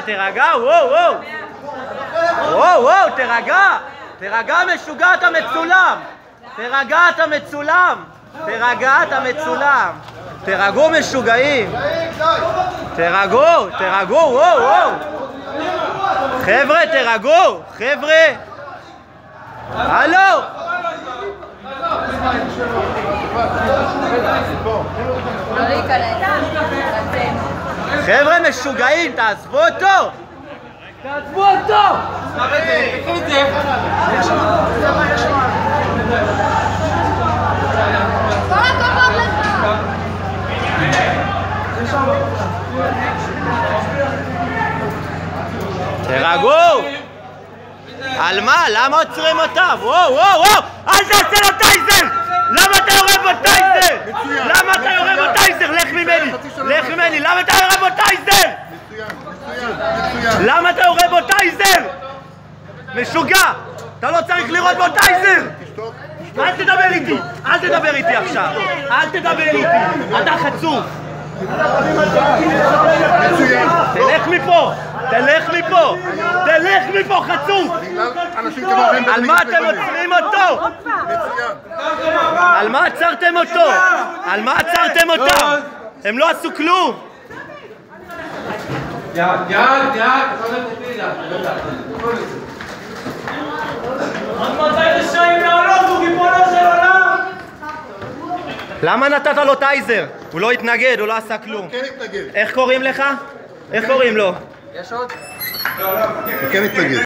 תירגע, וואו, וואו. וואו, וואו, תירגע. תירגע משוגע, אתה מצולם. תירגע, אתה מצולם. תירגע, אתה מצולם. תירגעו משוגעים. תירגעו, תירגעו, וואו, וואו. חבר'ה, תירגעו, חבר'ה. הלו. חבר'ה משוגעים, תעזבו אותו! תעזבו אותו! תירגעו! על מה? למה עוצרים אותם? וואו, וואו, וואו! אל תעשה לו טייזר! למה אתה יורה בו טייזר? למה אתה יורה בו טייזר? לך ממני! לך ממני! למה אתה יורה בו טייזר? למה אתה יורה בו טייזר? משוגע! אתה לא צריך לראות בו טייזר! אל תדבר איתי! אל תדבר איתי עכשיו! אל תדבר איתי! אתה חצוף! תלך מפה! תלך מפה! תלך מפה, חצוף! על מה אתם עוצרים אותו? על מה עצרתם אותו? על מה עצרתם אותם? הם לא עשו כלום! למה נתת לו טייזר? הוא לא התנגד, הוא לא עשה כלום. כן התנגד. איך קוראים לך? איך קוראים לו? יש עוד? הוא כן התנגד.